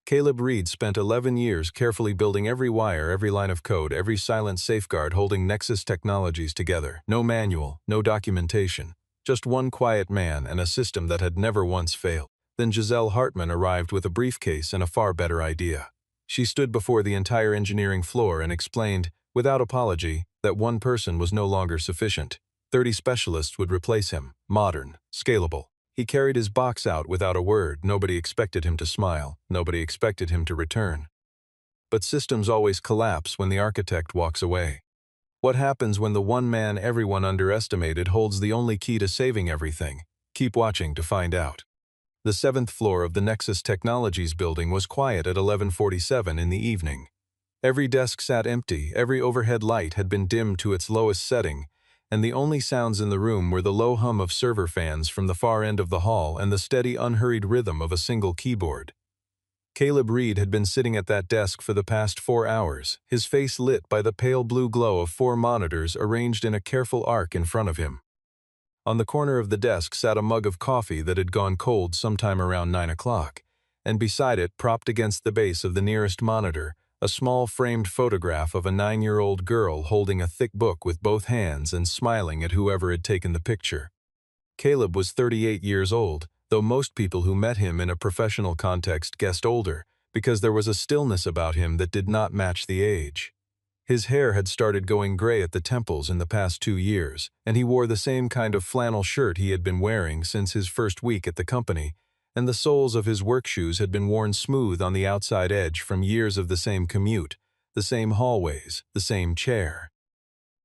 Caleb Reed spent 11 years carefully building every wire, every line of code, every silent safeguard holding Nexus Technologies together. No manual, no documentation. Just one quiet man and a system that had never once failed. Then Giselle Hartman arrived with a briefcase and a far better idea. She stood before the entire engineering floor and explained, without apology, that one person was no longer sufficient. 30 specialists would replace him. Modern, scalable. He carried his box out without a word. Nobody expected him to smile. Nobody expected him to return. But systems always collapse when the architect walks away. What happens when the one man everyone underestimated holds the only key to saving everything? Keep watching to find out. The 7th floor of the Nexus Technologies building was quiet at 11:47 in the evening. Every desk sat empty, every overhead light had been dimmed to its lowest setting, and the only sounds in the room were the low hum of server fans from the far end of the hall and the steady, unhurried rhythm of a single keyboard. Caleb Reed had been sitting at that desk for the past 4 hours, his face lit by the pale blue glow of 4 monitors arranged in a careful arc in front of him. On the corner of the desk sat a mug of coffee that had gone cold sometime around 9 o'clock, and beside it, propped against the base of the nearest monitor, a small framed photograph of a 9-year-old girl holding a thick book with both hands and smiling at whoever had taken the picture. Caleb was 38 years old, though most people who met him in a professional context guessed older, because there was a stillness about him that did not match the age. His hair had started going gray at the temples in the past 2 years, and he wore the same kind of flannel shirt he had been wearing since his first week at the company, and the soles of his work shoes had been worn smooth on the outside edge from years of the same commute, the same hallways, the same chair.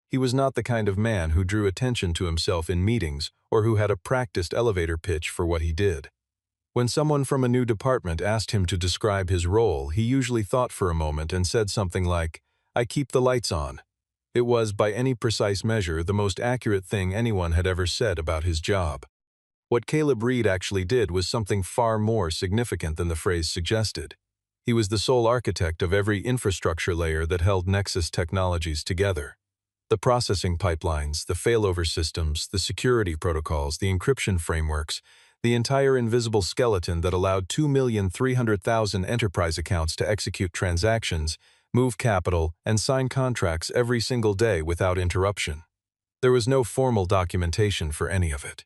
He was not the kind of man who drew attention to himself in meetings or who had a practiced elevator pitch for what he did. When someone from a new department asked him to describe his role, he usually thought for a moment and said something like, "I keep the lights on." It was, by any precise measure, the most accurate thing anyone had ever said about his job. What Caleb Reed actually did was something far more significant than the phrase suggested. He was the sole architect of every infrastructure layer that held Nexus Technologies together. The processing pipelines, the failover systems, the security protocols, the encryption frameworks, the entire invisible skeleton that allowed 2,300,000 enterprise accounts to execute transactions, move capital, and sign contracts every single day without interruption. There was no formal documentation for any of it.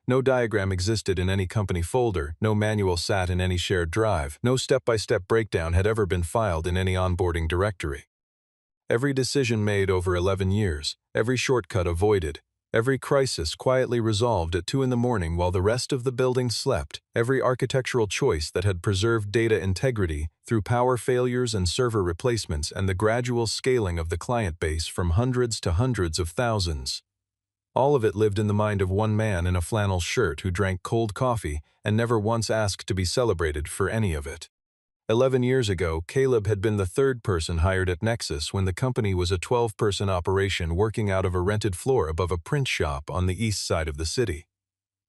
No diagram existed in any company folder, no manual sat in any shared drive, no step-by-step breakdown had ever been filed in any onboarding directory. Every decision made over 11 years, every shortcut avoided, every crisis quietly resolved at 2 in the morning while the rest of the building slept, every architectural choice that had preserved data integrity through power failures and server replacements and the gradual scaling of the client base from hundreds to hundreds of thousands. All of it lived in the mind of one man in a flannel shirt who drank cold coffee and never once asked to be celebrated for any of it. 11 years ago, Caleb had been the 3rd person hired at Nexus when the company was a 12-person operation working out of a rented floor above a print shop on the east side of the city.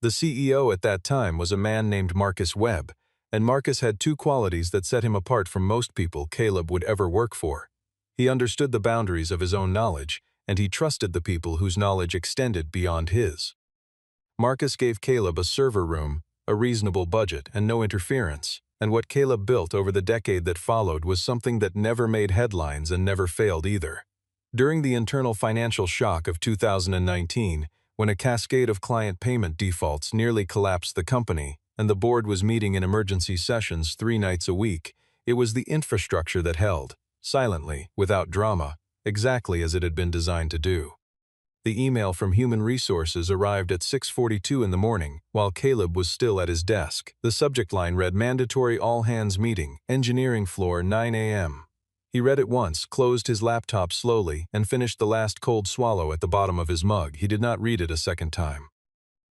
The CEO at that time was a man named Marcus Webb, and Marcus had 2 qualities that set him apart from most people Caleb would ever work for. He understood the boundaries of his own knowledge, and he trusted the people whose knowledge extended beyond his. Marcus gave Caleb a server room, a reasonable budget, and no interference, and what Caleb built over the decade that followed was something that never made headlines and never failed either. During the internal financial shock of 2019, when a cascade of client payment defaults nearly collapsed the company, and the board was meeting in emergency sessions 3 nights a week, it was the infrastructure that held, silently, without drama, exactly as it had been designed to do. The email from Human Resources arrived at 6:42 in the morning, while Caleb was still at his desk. The subject line read, "Mandatory all-hands meeting, engineering floor, 9 a.m." He read it once, closed his laptop slowly, and finished the last cold swallow at the bottom of his mug. He did not read it a second time.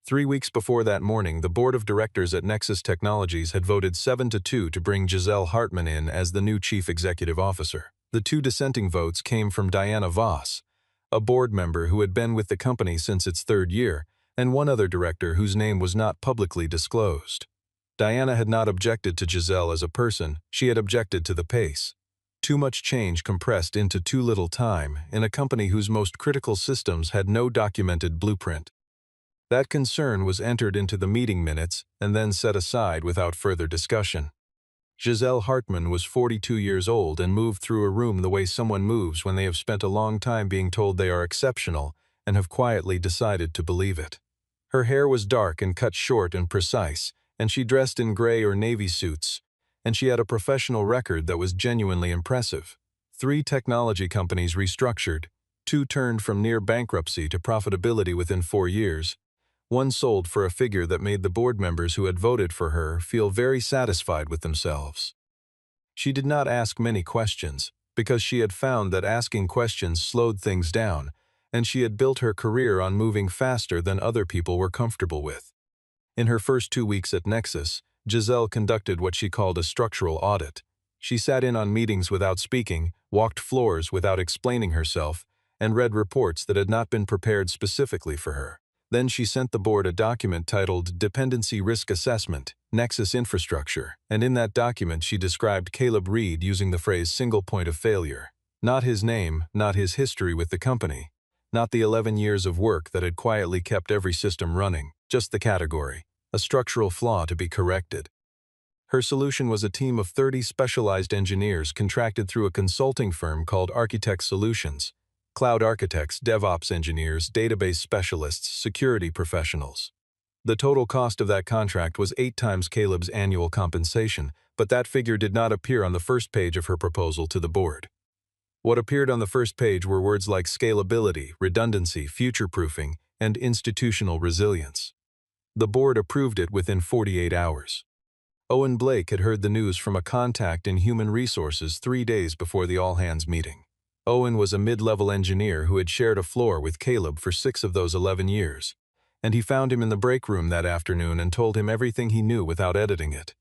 3 weeks before that morning, the board of directors at Nexus Technologies had voted 7-2 to bring Giselle Hartman in as the new chief executive officer. The 2 dissenting votes came from Diana Voss, a board member who had been with the company since its 3rd year, and one other director whose name was not publicly disclosed. Diana had not objected to Giselle as a person, she had objected to the pace. Too much change compressed into too little time in a company whose most critical systems had no documented blueprint. That concern was entered into the meeting minutes and then set aside without further discussion. Giselle Hartman was 42 years old and moved through a room the way someone moves when they have spent a long time being told they are exceptional and have quietly decided to believe it. Her hair was dark and cut short and precise, and she dressed in gray or navy suits, and she had a professional record that was genuinely impressive. 3 technology companies restructured, 2 turned from near bankruptcy to profitability within 4 years. 1 sold for a figure that made the board members who had voted for her feel very satisfied with themselves. She did not ask many questions, because she had found that asking questions slowed things down, and she had built her career on moving faster than other people were comfortable with. In her first 2 weeks at Nexus, Giselle conducted what she called a structural audit. She sat in on meetings without speaking, walked floors without explaining herself, and read reports that had not been prepared specifically for her. Then she sent the board a document titled Dependency Risk Assessment, Nexus Infrastructure, and in that document she described Caleb Reed using the phrase single point of failure. Not his name, not his history with the company, not the 11 years of work that had quietly kept every system running, just the category, a structural flaw to be corrected. Her solution was a team of 30 specialized engineers contracted through a consulting firm called Architect Solutions. Cloud architects, DevOps engineers, database specialists, security professionals. The total cost of that contract was 8 times Caleb's annual compensation, but that figure did not appear on the first page of her proposal to the board. What appeared on the first page were words like scalability, redundancy, future-proofing, and institutional resilience. The board approved it within 48 hours. Owen Blake had heard the news from a contact in human resources 3 days before the all-hands meeting. Owen was a mid-level engineer who had shared a floor with Caleb for 6 of those 11 years, and he found him in the break room that afternoon and told him everything he knew without editing it.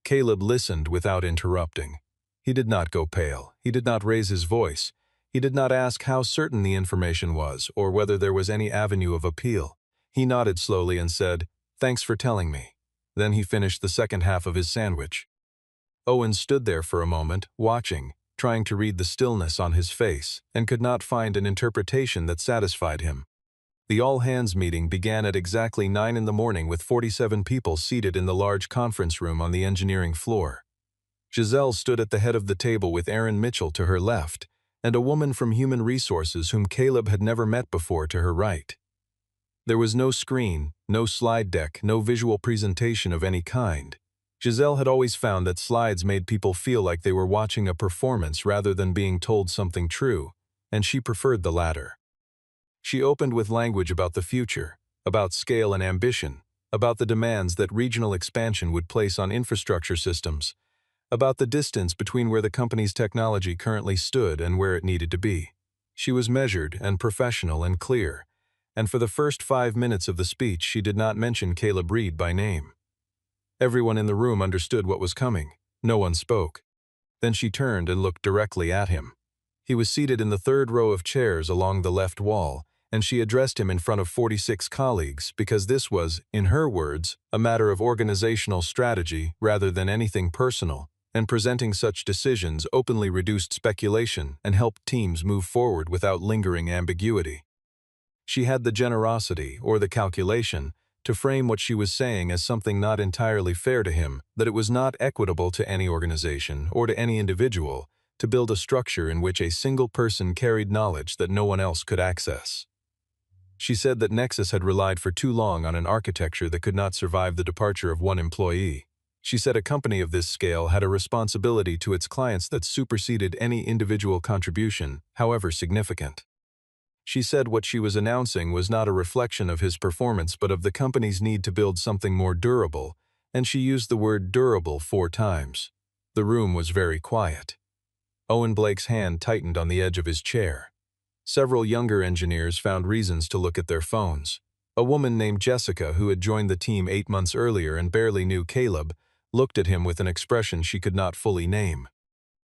Caleb listened without interrupting. He did not go pale. He did not raise his voice. He did not ask how certain the information was or whether there was any avenue of appeal. He nodded slowly and said, "Thanks for telling me." Then he finished the second half of his sandwich. Owen stood there for a moment, watching, trying to read the stillness on his face, and could not find an interpretation that satisfied him. The all-hands meeting began at exactly 9 in the morning with 47 people seated in the large conference room on the engineering floor. Giselle stood at the head of the table with Aaron Mitchell to her left, and a woman from Human Resources whom Caleb had never met before to her right. There was no screen, no slide deck, no visual presentation of any kind. Giselle had always found that slides made people feel like they were watching a performance rather than being told something true, and she preferred the latter. She opened with language about the future, about scale and ambition, about the demands that regional expansion would place on infrastructure systems, about the distance between where the company's technology currently stood and where it needed to be. She was measured and professional and clear, and for the first 5 minutes of the speech she did not mention Caleb Reed by name. Everyone in the room understood what was coming. No one spoke. Then she turned and looked directly at him. He was seated in the 3rd row of chairs along the left wall, and she addressed him in front of 46 colleagues because this was, in her words, a matter of organizational strategy rather than anything personal, and presenting such decisions openly reduced speculation and helped teams move forward without lingering ambiguity. She had the generosity, or the calculation, to frame what she was saying as something not entirely fair to him, that it was not equitable to any organization or to any individual to build a structure in which a single person carried knowledge that no one else could access. She said that Nexus had relied for too long on an architecture that could not survive the departure of one employee. She said a company of this scale had a responsibility to its clients that superseded any individual contribution, however significant. She said what she was announcing was not a reflection of his performance but of the company's need to build something more durable, and she used the word durable 4 times. The room was very quiet. Owen Blake's hand tightened on the edge of his chair. Several younger engineers found reasons to look at their phones. A woman named Jessica, who had joined the team 8 months earlier and barely knew Caleb, looked at him with an expression she could not fully name.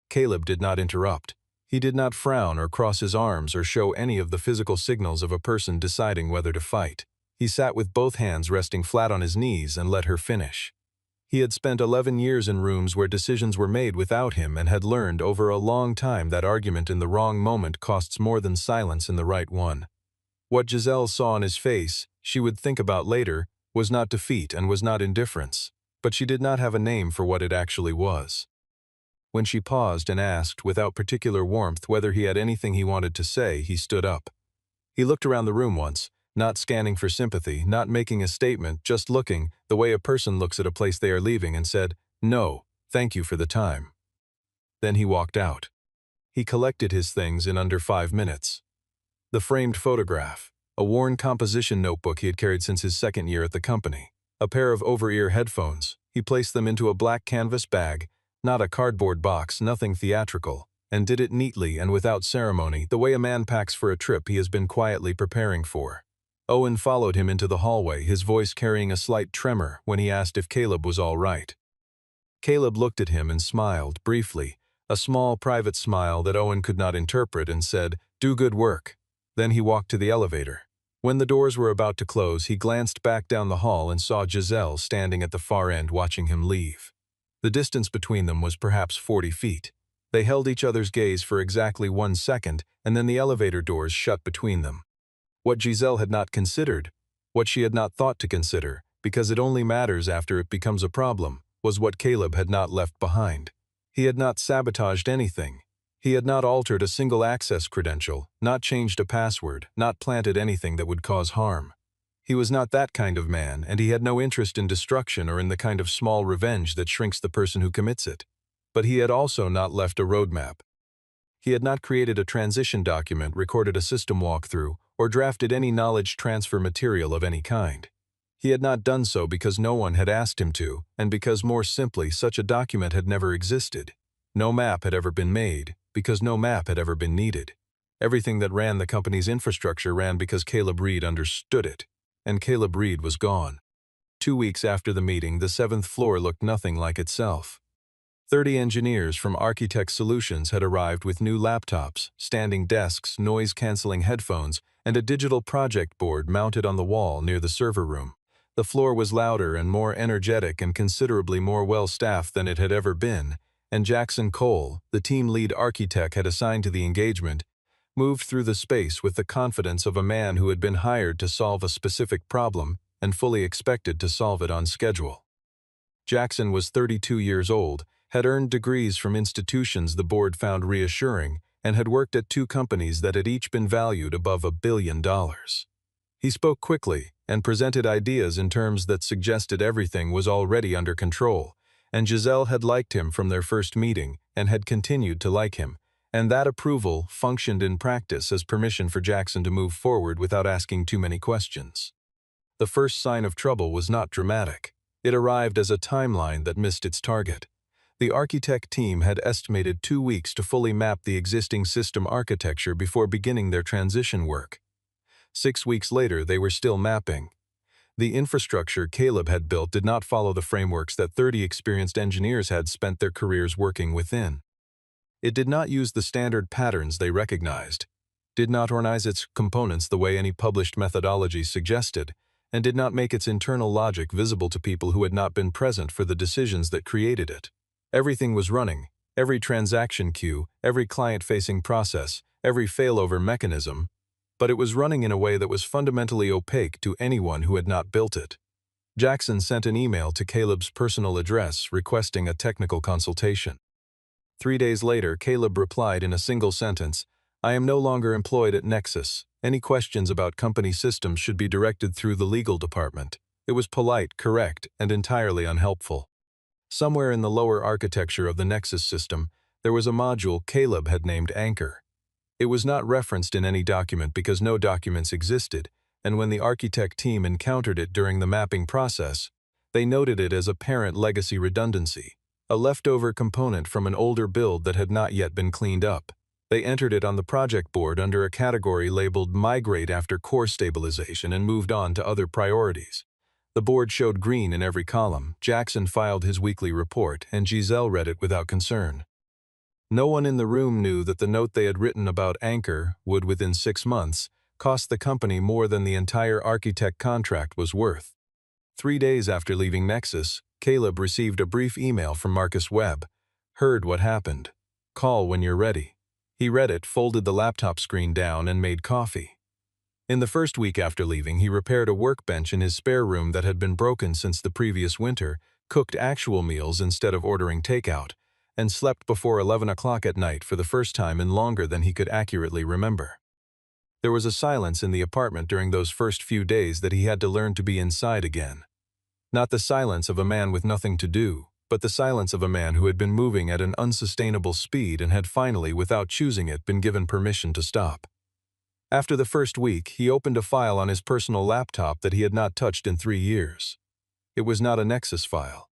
Caleb did not interrupt. He did not frown or cross his arms or show any of the physical signals of a person deciding whether to fight. He sat with both hands resting flat on his knees and let her finish. He had spent 11 years in rooms where decisions were made without him and had learned over a long time that argument in the wrong moment costs more than silence in the right one. What Giselle saw on his face, she would think about later, was not defeat and was not indifference, but she did not have a name for what it actually was. When she paused and asked, without particular warmth, whether he had anything he wanted to say, he stood up. He looked around the room once, not scanning for sympathy, not making a statement, just looking, the way a person looks at a place they are leaving, and said, "No, thank you for the time." Then he walked out. He collected his things in under 5 minutes. The framed photograph, a worn composition notebook he had carried since his second year at the company, a pair of over-ear headphones. He placed them into a black canvas bag, not a cardboard box, nothing theatrical, and did it neatly and without ceremony, the way a man packs for a trip he has been quietly preparing for. Owen followed him into the hallway, his voice carrying a slight tremor when he asked if Caleb was all right. Caleb looked at him and smiled, briefly, a small private smile that Owen could not interpret, and said, "Do good work." Then he walked to the elevator. When the doors were about to close, he glanced back down the hall and saw Giselle standing at the far end watching him leave. The distance between them was perhaps 40 feet. They held each other's gaze for exactly 1 second, and then the elevator doors shut between them. What Giselle had not considered, what she had not thought to consider, because it only matters after it becomes a problem, was what Caleb had not left behind. He had not sabotaged anything. He had not altered a single access credential, not changed a password, not planted anything that would cause harm. He was not that kind of man, and he had no interest in destruction or in the kind of small revenge that shrinks the person who commits it. But he had also not left a roadmap. He had not created a transition document, recorded a system walkthrough, or drafted any knowledge transfer material of any kind. He had not done so because no one had asked him to, and because, more simply, such a document had never existed. No map had ever been made, because no map had ever been needed. Everything that ran the company's infrastructure ran because Caleb Reed understood it, and Caleb Reed was gone. 2 weeks after the meeting, the 7th floor looked nothing like itself. 30 engineers from Architect Solutions had arrived with new laptops, standing desks, noise-canceling headphones, and a digital project board mounted on the wall near the server room. The floor was louder and more energetic and considerably more well-staffed than it had ever been, and Jackson Cole, the team lead architect had assigned to the engagement, moved through the space with the confidence of a man who had been hired to solve a specific problem and fully expected to solve it on schedule. Jackson was 32 years old, had earned degrees from institutions the board found reassuring, and had worked at 2 companies that had each been valued above $1 billion. He spoke quickly and presented ideas in terms that suggested everything was already under control, and Giselle had liked him from their first meeting and had continued to like him, and that approval functioned in practice as permission for Jackson to move forward without asking too many questions. The first sign of trouble was not dramatic. It arrived as a timeline that missed its target. The architect team had estimated 2 weeks to fully map the existing system architecture before beginning their transition work. 6 weeks later, they were still mapping. The infrastructure Caleb had built did not follow the frameworks that 30 experienced engineers had spent their careers working within. It did not use the standard patterns they recognized, did not organize its components the way any published methodology suggested, and did not make its internal logic visible to people who had not been present for the decisions that created it. Everything was running, every transaction queue, every client-facing process, every failover mechanism, but it was running in a way that was fundamentally opaque to anyone who had not built it. Jackson sent an email to Caleb's personal address requesting a technical consultation. 3 days later, Caleb replied in a single sentence, "I am no longer employed at Nexus. Any questions about company systems should be directed through the legal department." It was polite, correct, and entirely unhelpful. Somewhere in the lower architecture of the Nexus system, there was a module Caleb had named Anchor. It was not referenced in any document because no documents existed, and when the architect team encountered it during the mapping process, they noted it as apparent legacy redundancy, a leftover component from an older build that had not yet been cleaned up. They entered it on the project board under a category labeled Migrate after core stabilization and moved on to other priorities. The board showed green in every column. Jackson filed his weekly report, and Giselle read it without concern. No one in the room knew that the note they had written about Anchor would, within 6 months, cost the company more than the entire architect contract was worth. 3 days after leaving Nexus, Caleb received a brief email from Marcus Webb. "Heard what happened. Call when you're ready." He read it, folded the laptop screen down, and made coffee. In the first week after leaving, he repaired a workbench in his spare room that had been broken since the previous winter, cooked actual meals instead of ordering takeout, and slept before 11 o'clock at night for the first time in longer than he could accurately remember. There was a silence in the apartment during those first few days that he had to learn to be inside again. Not the silence of a man with nothing to do, but the silence of a man who had been moving at an unsustainable speed and had finally, without choosing it, been given permission to stop. After the first week, he opened a file on his personal laptop that he had not touched in 3 years. It was not a Nexus file.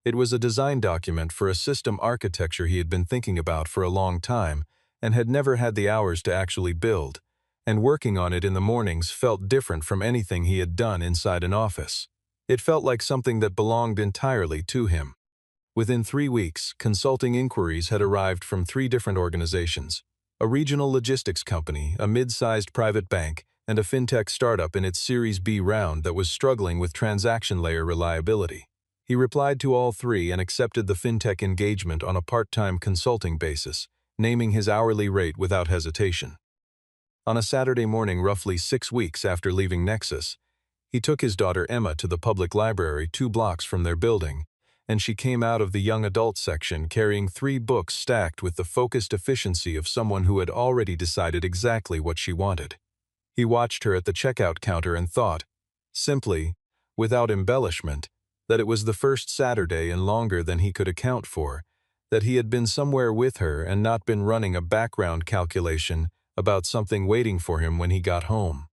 It was a design document for a system architecture he had been thinking about for a long time and had never had the hours to actually build, and working on it in the mornings felt different from anything he had done inside an office. It felt like something that belonged entirely to him. Within 3 weeks, consulting inquiries had arrived from 3 different organizations: a regional logistics company, a mid-sized private bank, and a fintech startup in its Series B round that was struggling with transaction layer reliability. He replied to all 3 and accepted the fintech engagement on a part-time consulting basis, naming his hourly rate without hesitation. On a Saturday morning roughly 6 weeks after leaving Nexus, he took his daughter Emma to the public library 2 blocks from their building, and she came out of the young adult section carrying 3 books stacked with the focused efficiency of someone who had already decided exactly what she wanted. He watched her at the checkout counter and thought, simply, without embellishment, that it was the first Saturday in longer than he could account for, that he had been somewhere with her and not been running a background calculation about something waiting for him when he got home.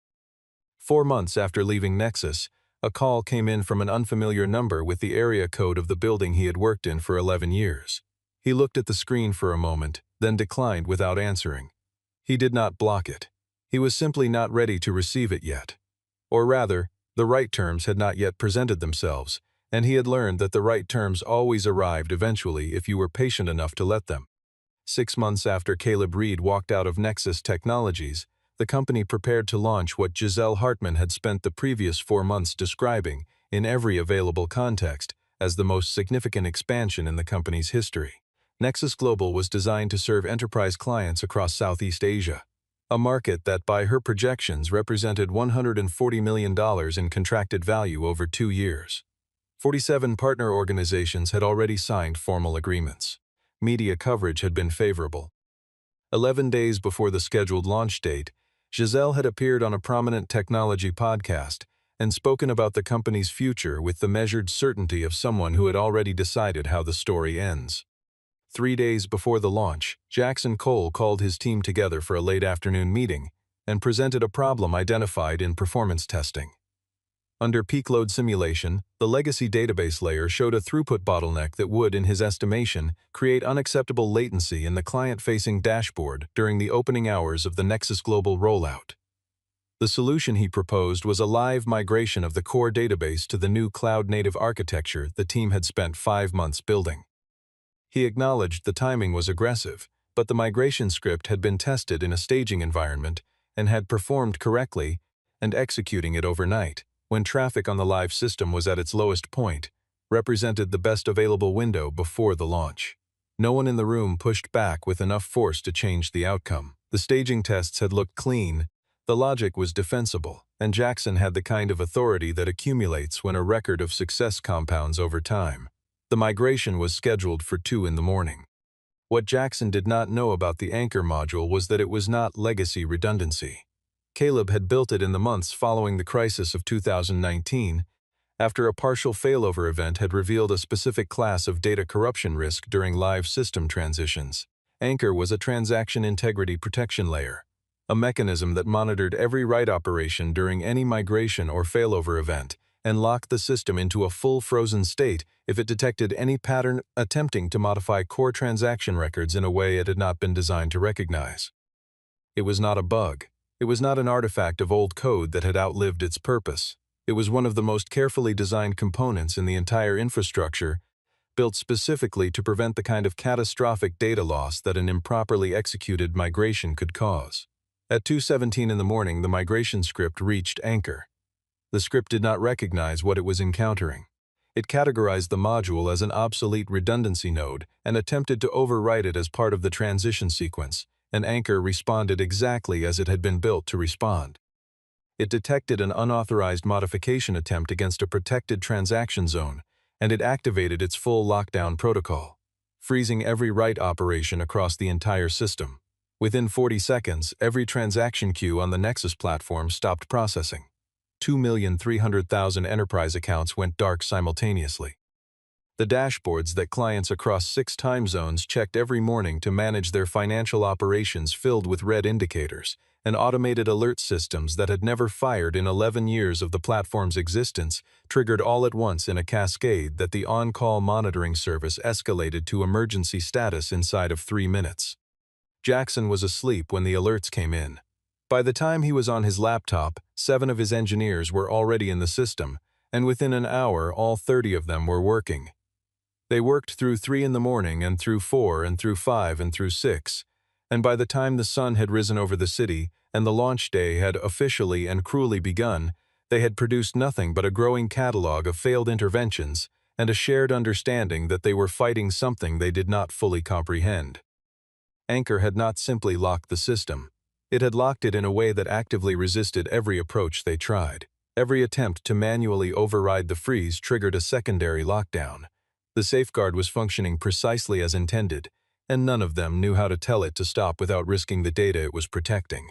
4 months after leaving Nexus, a call came in from an unfamiliar number with the area code of the building he had worked in for 11 years. He looked at the screen for a moment, then declined without answering. He did not block it. He was simply not ready to receive it yet. Or rather, the right terms had not yet presented themselves, and he had learned that the right terms always arrived eventually if you were patient enough to let them. 6 months after Caleb Reed walked out of Nexus Technologies, the company prepared to launch what Giselle Hartman had spent the previous 4 months describing, in every available context, as the most significant expansion in the company's history. Nexus Global was designed to serve enterprise clients across Southeast Asia, a market that, by her projections, represented $140 million in contracted value over 2 years. 47 partner organizations had already signed formal agreements. Media coverage had been favorable. 11 days before the scheduled launch date, Giselle had appeared on a prominent technology podcast and spoken about the company's future with the measured certainty of someone who had already decided how the story ends. 3 days before the launch, Jackson Cole called his team together for a late afternoon meeting and presented a problem identified in performance testing. Under peak load simulation, the legacy database layer showed a throughput bottleneck that would, in his estimation, create unacceptable latency in the client-facing dashboard during the opening hours of the Nexus Global rollout. The solution he proposed was a live migration of the core database to the new cloud-native architecture the team had spent 5 months building. He acknowledged the timing was aggressive, but the migration script had been tested in a staging environment and had performed correctly, and executing it overnight, when traffic on the live system was at its lowest point, represented the best available window before the launch. No one in the room pushed back with enough force to change the outcome. The staging tests had looked clean, the logic was defensible, and Jackson had the kind of authority that accumulates when a record of success compounds over time. The migration was scheduled for 2 in the morning. What Jackson did not know about the Anchor module was that it was not legacy redundancy. Caleb had built it in the months following the crisis of 2019, after a partial failover event had revealed a specific class of data corruption risk during live system transitions. Anchor was a transaction integrity protection layer, a mechanism that monitored every write operation during any migration or failover event and locked the system into a full frozen state if it detected any pattern attempting to modify core transaction records in a way it had not been designed to recognize. It was not a bug. It was not an artifact of old code that had outlived its purpose. It was one of the most carefully designed components in the entire infrastructure, built specifically to prevent the kind of catastrophic data loss that an improperly executed migration could cause. At 2:17 in the morning, the migration script reached Anchor. The script did not recognize what it was encountering. It categorized the module as an obsolete redundancy node and attempted to overwrite it as part of the transition sequence, and Anchor responded exactly as it had been built to respond. It detected an unauthorized modification attempt against a protected transaction zone, and it activated its full lockdown protocol. freezing every write operation across the entire system. Within 40 seconds, every transaction queue on the Nexus platform stopped processing. 2,300,000 enterprise accounts went dark simultaneously. The dashboards that clients across 6 time zones checked every morning to manage their financial operations filled with red indicators, and automated alert systems that had never fired in 11 years of the platform's existence triggered all at once in a cascade that the on-call monitoring service escalated to emergency status inside of 3 minutes. Jackson was asleep when the alerts came in. By the time he was on his laptop, 7 of his engineers were already in the system, and within an hour all 30 of them were working. They worked through 3 in the morning and through 4 and through 5 and through 6, and by the time the sun had risen over the city and the launch day had officially and cruelly begun, they had produced nothing but a growing catalog of failed interventions and a shared understanding that they were fighting something they did not fully comprehend. Anchor had not simply locked the system. It had locked it in a way that actively resisted every approach they tried. Every attempt to manually override the freeze triggered a secondary lockdown. The safeguard was functioning precisely as intended, and none of them knew how to tell it to stop without risking the data it was protecting.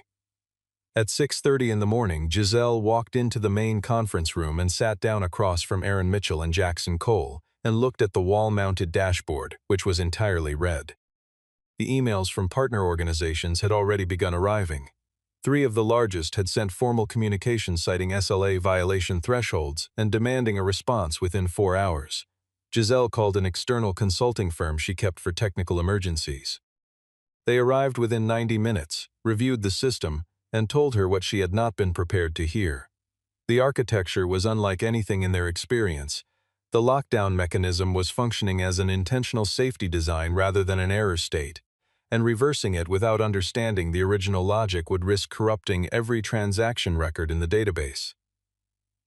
At 6:30 in the morning, Giselle walked into the main conference room and sat down across from Aaron Mitchell and Jackson Cole and looked at the wall-mounted dashboard, which was entirely red. The emails from partner organizations had already begun arriving. 3 of the largest had sent formal communications citing SLA violation thresholds and demanding a response within 4 hours. Giselle called an external consulting firm she kept for technical emergencies. They arrived within 90 minutes, reviewed the system, and told her what she had not been prepared to hear. The architecture was unlike anything in their experience. The lockdown mechanism was functioning as an intentional safety design rather than an error state, and reversing it without understanding the original logic would risk corrupting every transaction record in the database.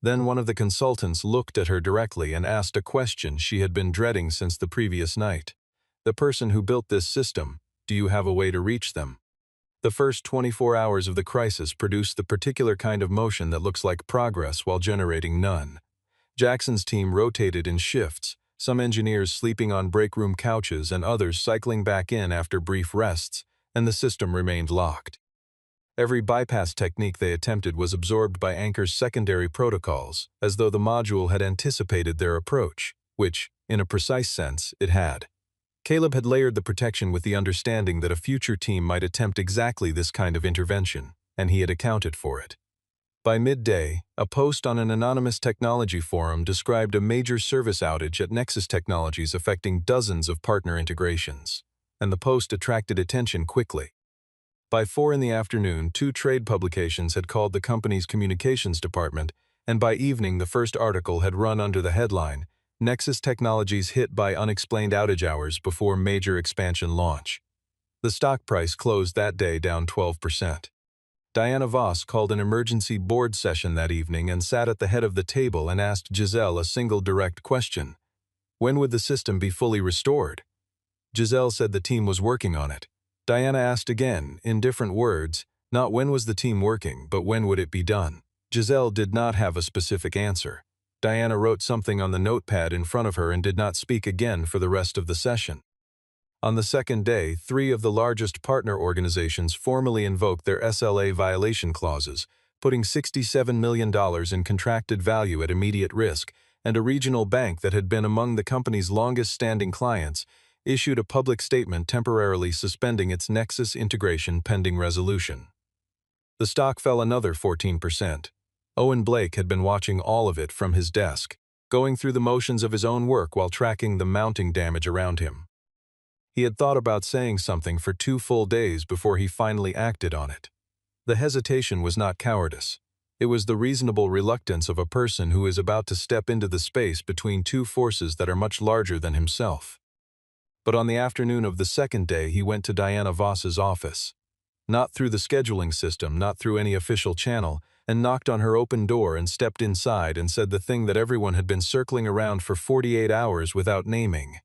Then one of the consultants looked at her directly and asked a question she had been dreading since the previous night. The person who built this system, do you have a way to reach them? The first 24 hours of the crisis produced the particular kind of motion that looks like progress while generating none. Jackson's team rotated in shifts, some engineers sleeping on break room couches and others cycling back in after brief rests, and the system remained locked. Every bypass technique they attempted was absorbed by Anchor's secondary protocols, as though the module had anticipated their approach, which, in a precise sense, it had. Caleb had layered the protection with the understanding that a future team might attempt exactly this kind of intervention, and he had accounted for it. By midday, a post on an anonymous technology forum described a major service outage at Nexus Technologies affecting dozens of partner integrations, and the post attracted attention quickly. By 4 in the afternoon, 2 trade publications had called the company's communications department, and by evening the first article had run under the headline, Nexus Technologies hit by unexplained outage hours before major expansion launch. The stock price closed that day down 12%. Diana Voss called an emergency board session that evening and sat at the head of the table and asked Giselle a single direct question. When would the system be fully restored? Giselle said the team was working on it. Diana asked again, in different words, not when was the team working, but when would it be done. Giselle did not have a specific answer. Diana wrote something on the notepad in front of her and did not speak again for the rest of the session. On the second day, 3 of the largest partner organizations formally invoked their SLA violation clauses, putting $67 million in contracted value at immediate risk, and a regional bank that had been among the company's longest-standing clients issued a public statement temporarily suspending its Nexus integration pending resolution. The stock fell another 14%. Owen Blake had been watching all of it from his desk, going through the motions of his own work while tracking the mounting damage around him. He had thought about saying something for 2 full days before he finally acted on it. The hesitation was not cowardice. It was the reasonable reluctance of a person who is about to step into the space between 2 forces that are much larger than himself. But on the afternoon of the second day, he went to Diana Voss's office. Not through the scheduling system, not through any official channel, and knocked on her open door and stepped inside and said the thing that everyone had been circling around for 48 hours without naming.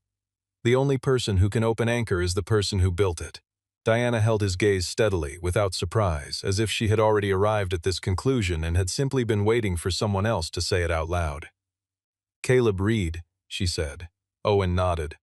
The only person who can open Anchor is the person who built it. Diana held his gaze steadily, without surprise, as if she had already arrived at this conclusion and had simply been waiting for someone else to say it out loud. "Caleb Reed," she said. Owen nodded.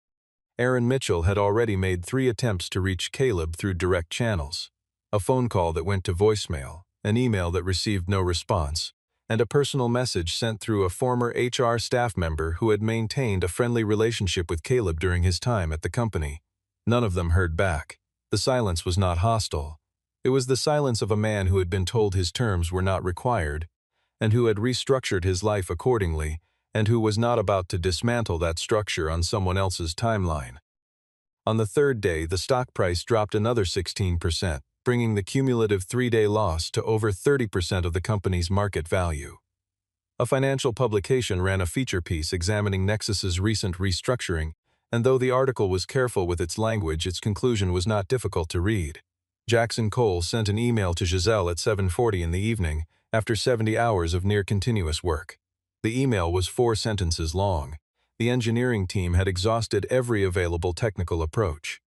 Aaron Mitchell had already made 3 attempts to reach Caleb through direct channels. A phone call that went to voicemail, an email that received no response, and a personal message sent through a former HR staff member who had maintained a friendly relationship with Caleb during his time at the company. None of them heard back. The silence was not hostile. It was the silence of a man who had been told his terms were not required, and who had restructured his life accordingly, and who was not about to dismantle that structure on someone else's timeline. On the 3rd day, the stock price dropped another 16%, bringing the cumulative 3-day loss to over 30% of the company's market value. A financial publication ran a feature piece examining Nexus's recent restructuring, and though the article was careful with its language, its conclusion was not difficult to read. Jackson Cole sent an email to Giselle at 7:40 in the evening, after 70 hours of near-continuous work. The email was 4 sentences long. The engineering team had exhausted every available technical approach.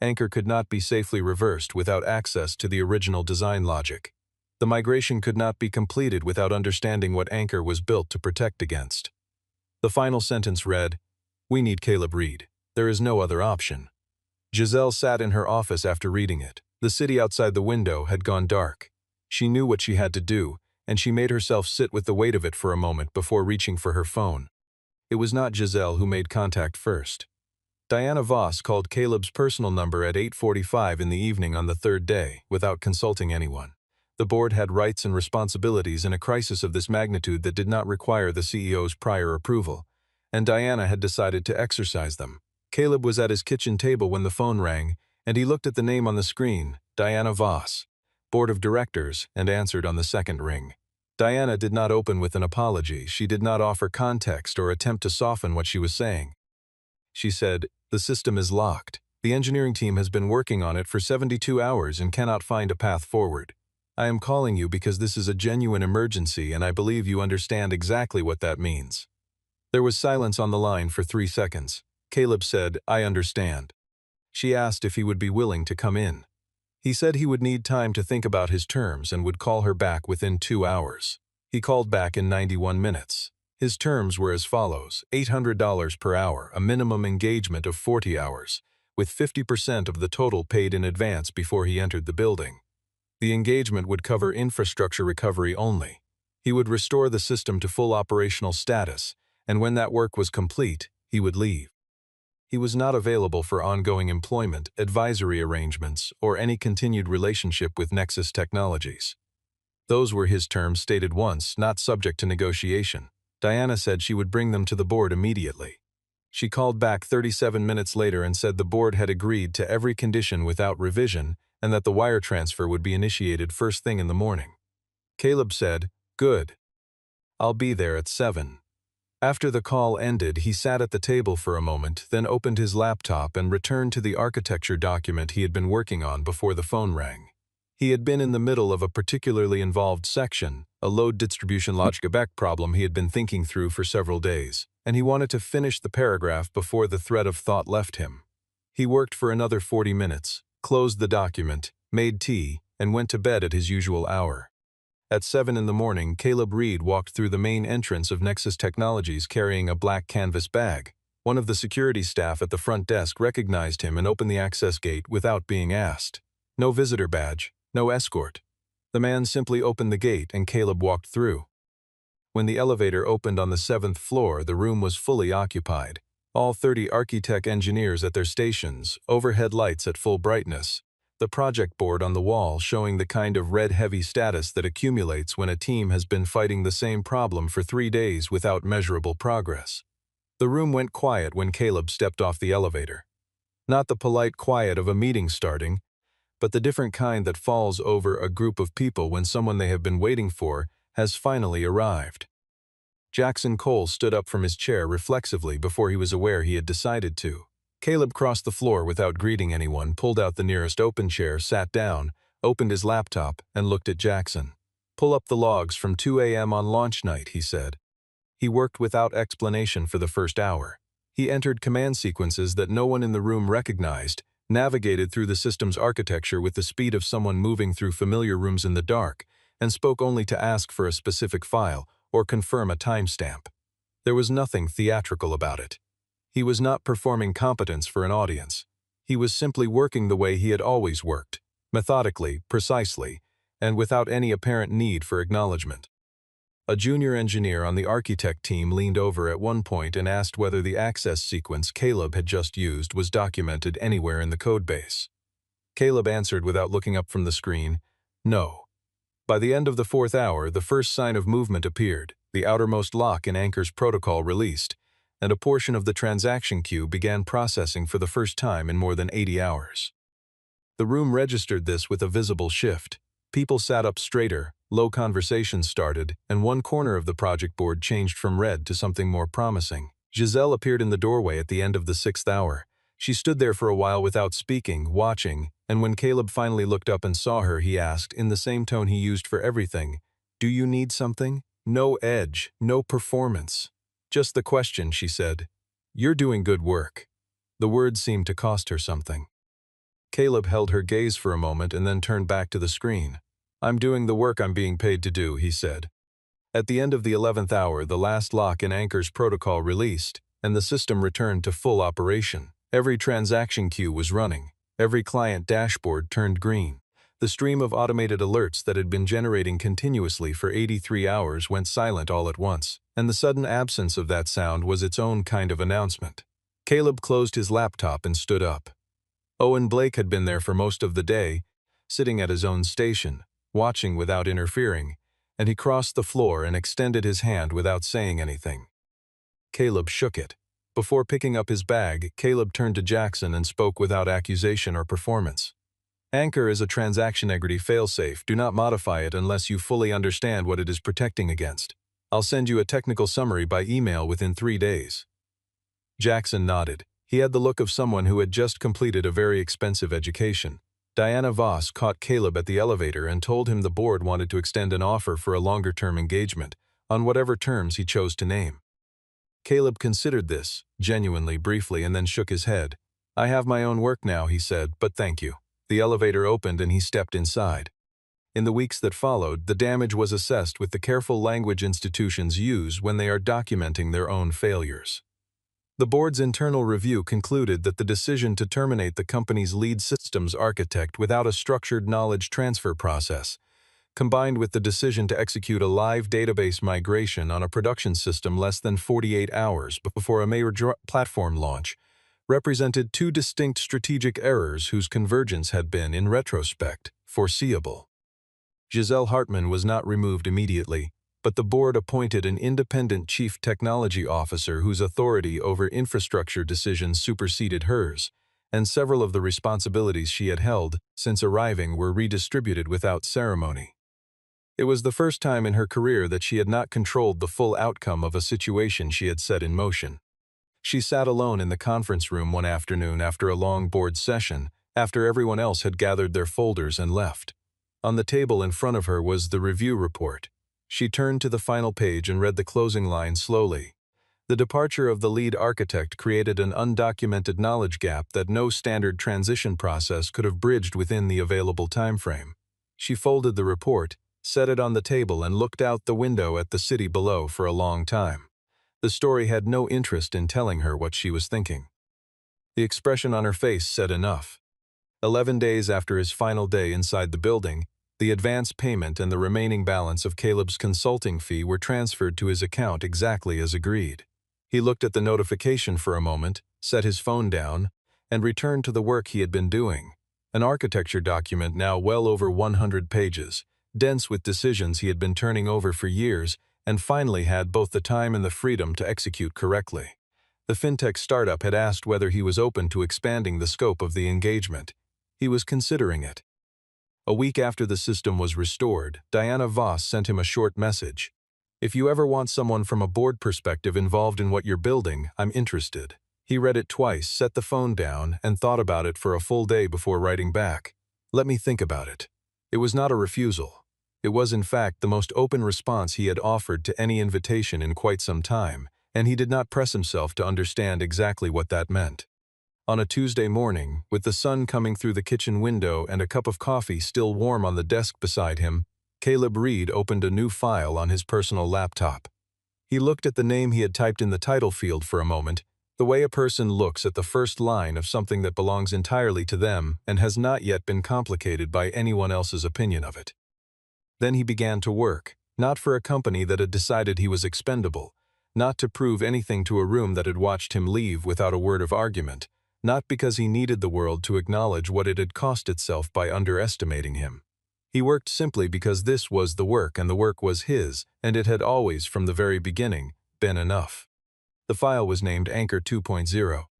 Anchor could not be safely reversed without access to the original design logic. The migration could not be completed without understanding what Anchor was built to protect against. The final sentence read, "We need Caleb Reed. There is no other option." Giselle sat in her office after reading it. The city outside the window had gone dark. She knew what she had to do, and she made herself sit with the weight of it for a moment before reaching for her phone. It was not Giselle who made contact first. Diana Voss called Caleb's personal number at 8:45 in the evening on the 3rd day, without consulting anyone. The board had rights and responsibilities in a crisis of this magnitude that did not require the CEO's prior approval, and Diana had decided to exercise them. Caleb was at his kitchen table when the phone rang, and he looked at the name on the screen, Diana Voss, Board of Directors, and answered on the 2nd ring. Diana did not open with an apology. She did not offer context or attempt to soften what she was saying. She said, "The system is locked. The engineering team has been working on it for 72 hours and cannot find a path forward. I am calling you because this is a genuine emergency, and I believe you understand exactly what that means." There was silence on the line for 3 seconds. Caleb said, "I understand." She asked if he would be willing to come in. He said he would need time to think about his terms and would call her back within 2 hours. He called back in 91 minutes. His terms were as follows: $800 per hour, a minimum engagement of 40 hours, with 50% of the total paid in advance before he entered the building. The engagement would cover infrastructure recovery only. He would restore the system to full operational status, and when that work was complete, he would leave. He was not available for ongoing employment, advisory arrangements, or any continued relationship with Nexus Technologies. Those were his terms stated once, not subject to negotiation. Diana said she would bring them to the board immediately. She called back 37 minutes later and said the board had agreed to every condition without revision and that the wire transfer would be initiated first thing in the morning. Caleb said, "Good. I'll be there at 7. After the call ended, he sat at the table for a moment, then opened his laptop and returned to the architecture document he had been working on before the phone rang. He had been in the middle of a particularly involved section, a load distribution logic problem he had been thinking through for several days, and he wanted to finish the paragraph before the thread of thought left him. He worked for another 40 minutes, closed the document, made tea, and went to bed at his usual hour. At 7 in the morning, Caleb Reed walked through the main entrance of Nexus Technologies carrying a black canvas bag. One of the security staff at the front desk recognized him and opened the access gate without being asked. No visitor badge, no escort. The man simply opened the gate and Caleb walked through. When the elevator opened on the 7th floor, the room was fully occupied. All 30 architect engineers at their stations, overhead lights at full brightness. The project board on the wall showing the kind of red-heavy status that accumulates when a team has been fighting the same problem for 3 days without measurable progress. The room went quiet when Caleb stepped off the elevator. Not the polite quiet of a meeting starting, but the different kind that falls over a group of people when someone they have been waiting for has finally arrived. Jackson Cole stood up from his chair reflexively before he was aware he had decided to. Caleb crossed the floor without greeting anyone, pulled out the nearest open chair, sat down, opened his laptop, and looked at Jackson. "Pull up the logs from 2 a.m. on launch night," he said. He worked without explanation for the first hour. He entered command sequences that no one in the room recognized, navigated through the system's architecture with the speed of someone moving through familiar rooms in the dark, and spoke only to ask for a specific file or confirm a timestamp. There was nothing theatrical about it. He was not performing competence for an audience. He was simply working the way he had always worked, methodically, precisely, and without any apparent need for acknowledgement. A junior engineer on the architect team leaned over at one point and asked whether the access sequence Caleb had just used was documented anywhere in the codebase. Caleb answered without looking up from the screen, "No." By the end of the 4th hour, the first sign of movement appeared, the outermost lock in Anchor's protocol released, and a portion of the transaction queue began processing for the first time in more than 80 hours. The room registered this with a visible shift. People sat up straighter, low conversations started, and one corner of the project board changed from red to something more promising. Giselle appeared in the doorway at the end of the 6th hour. She stood there for a while without speaking, watching, and when Caleb finally looked up and saw her, he asked, in the same tone he used for everything, "Do you need something?" "No edge, no performance. Just the question," she said. "You're doing good work." The words seemed to cost her something. Caleb held her gaze for a moment and then turned back to the screen. "I'm doing the work I'm being paid to do," he said. At the end of the 11th hour, the last lock in Anchor's protocol released, and the system returned to full operation. Every transaction queue was running. Every client dashboard turned green. The stream of automated alerts that had been generating continuously for 83 hours went silent all at once, and the sudden absence of that sound was its own kind of announcement. Caleb closed his laptop and stood up. Owen Blake had been there for most of the day, sitting at his own station, watching without interfering, and he crossed the floor and extended his hand without saying anything. Caleb shook it. Before picking up his bag, Caleb turned to Jackson and spoke without accusation or performance. "Anchor is a transaction integrity failsafe. Do not modify it unless you fully understand what it is protecting against. I'll send you a technical summary by email within 3 days." Jackson nodded. He had the look of someone who had just completed a very expensive education. Diana Voss caught Caleb at the elevator and told him the board wanted to extend an offer for a longer-term engagement, on whatever terms he chose to name. Caleb considered this, genuinely, briefly, and then shook his head. "I have my own work now," he said, "but thank you." The elevator opened and he stepped inside. In the weeks that followed, the damage was assessed with the careful language institutions use when they are documenting their own failures. The board's internal review concluded that the decision to terminate the company's lead systems architect without a structured knowledge transfer process, combined with the decision to execute a live database migration on a production system less than 48 hours before a major platform launch, represented two distinct strategic errors whose convergence had been, in retrospect, foreseeable. Giselle Hartman was not removed immediately, but the board appointed an independent chief technology officer whose authority over infrastructure decisions superseded hers, and several of the responsibilities she had held since arriving were redistributed without ceremony. It was the first time in her career that she had not controlled the full outcome of a situation she had set in motion. She sat alone in the conference room one afternoon after a long board session, after everyone else had gathered their folders and left. On the table in front of her was the review report. She turned to the final page and read the closing line slowly. The departure of the lead architect created an undocumented knowledge gap that no standard transition process could have bridged within the available timeframe. She folded the report, set it on the table, and looked out the window at the city below for a long time. The story had no interest in telling her what she was thinking. The expression on her face said enough. 11 days after his final day inside the building, the advance payment and the remaining balance of Caleb's consulting fee were transferred to his account exactly as agreed. He looked at the notification for a moment, set his phone down, and returned to the work he had been doing. An architecture document now well over 100 pages, dense with decisions he had been turning over for years, and finally had both the time and the freedom to execute correctly. The fintech startup had asked whether he was open to expanding the scope of the engagement. He was considering it. A week after the system was restored, Diana Voss sent him a short message. "If you ever want someone from a board perspective involved in what you're building, I'm interested." He read it twice, set the phone down, and thought about it for a full day before writing back. "Let me think about it." It was not a refusal. It was, in fact, the most open response he had offered to any invitation in quite some time, and he did not press himself to understand exactly what that meant. On a Tuesday morning, with the sun coming through the kitchen window and a cup of coffee still warm on the desk beside him, Caleb Reed opened a new file on his personal laptop. He looked at the name he had typed in the title field for a moment, The way a person looks at the first line of something that belongs entirely to them and has not yet been complicated by anyone else's opinion of it. Then he began to work, not for a company that had decided he was expendable, not to prove anything to a room that had watched him leave without a word of argument, not because he needed the world to acknowledge what it had cost itself by underestimating him. He worked simply because this was the work and the work was his, and it had always, from the very beginning, been enough. The file was named Anchor 2.0.